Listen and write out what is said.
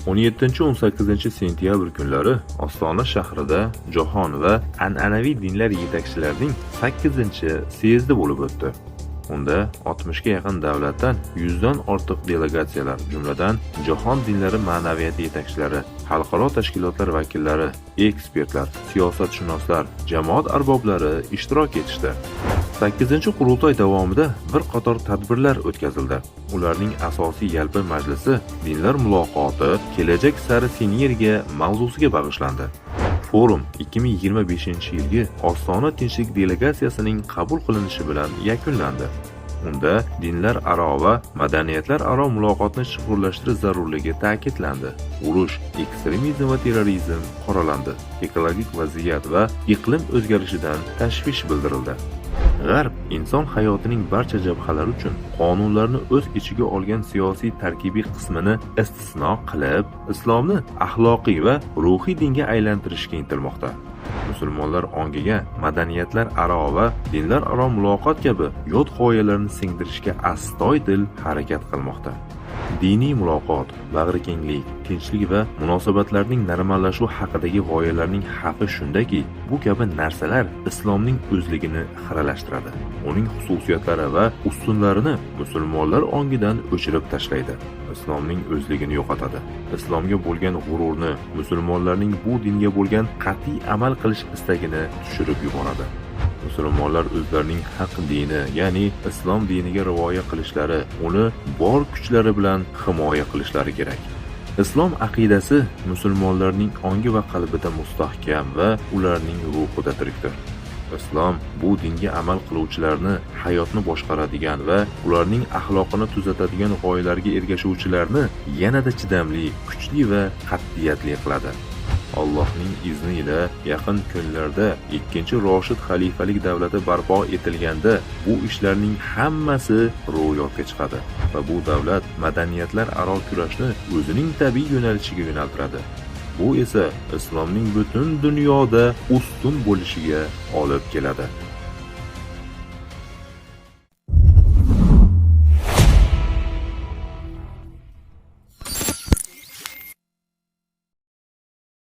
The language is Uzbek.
17-18 sentyabr kunlari Ostona shahrida jahon va an'anaviy dinlar yetakchilarining 8-syezdi bo'lib o'tdi. Unda 60 ga yaqin davlatdan 100 dan ortiq delegatsiyalar, jumladan jahon dinlari ma'naviyati yetakchilari, xalqaro tashkilotlar vakillari, ekspertlar, siyosatshunoslar, jamoat arboblari ishtirok etishdi. 8-qurultoy davomida bir qator tadbirlar o'tkazildi. Ularning asosiy yalpi majlisi dinlar muloqoti kelajak sari sinergiya mavzusiga bag'ishlandi. Forum 2025-yilgi Ostona tinchlik delegatsiyasining qabul qilinishi bilan yakunlandi. Unda dinlar aro va madaniyatlar aro muloqotni chuqurlashtirish zarurligi ta'kidlandi. Urush, ekstremizm va terrorizm qoralandi. Ekologik vaziyat va iqlim o'zgarishidan tashvish bildirildi. G'arb inson hayotining barcha jabhalari uchun qonunlarni o'z ichiga olgan siyosiy tarkibiy qismini istisno qilib, islomni axloqiy va ruhiy dinga aylantirishga intilmoqda. Musulmonlar ongiga madaniyatlar aro va dinlar aro muloqot kabi yot g'oyalarni singdirishga astoydil harakat qilmoqda. Diniy muloqot, bag'rikenglik, tinchlik va munosabatlarning normalashuvi haqidagi g'oyalarning xavfi shundaki, bu kabi narsalar islomning o'zligini xiralashtiradi. Uning xususiyatlari va ustunlarini musulmonlar ongidan o'chirib tashlaydi. Islomning o'zligini yo'qotadi. Islomga bo'lgan g'ururni, musulmonlarning bu dinga bo'lgan qat'iy amal qilish istagini tushirib yuboradi. Musulmonlar o'zlarining haq dini, ya'ni islom diniga rioya qilishlari, uni bor kuchlari bilan himoya qilishlari kerak. Islom aqidasi musulmonlarning ongi va qalbida mustahkam va ularning ruhida tirikdir. Islom bu dinga amal qiluvchilarni, hayotni boshqaradigan va ularning axloqini tuzatadigan g'oyalarga ergashuvchilarni yanada chidamli, kuchli va qat'iyatli qiladi. Allohning izni ila yaqin kunlarda 2-Roshid xalifalik davlati barpo etilganda bu ishlarning hammasi ro'yobga chiqadi va bu davlat madaniyatlar aro kurashni o'zining tabiiy yo'nalishiga yo'naltiradi. Bu esa islomning butun dunyoda ustun bo'lishiga olib keladi.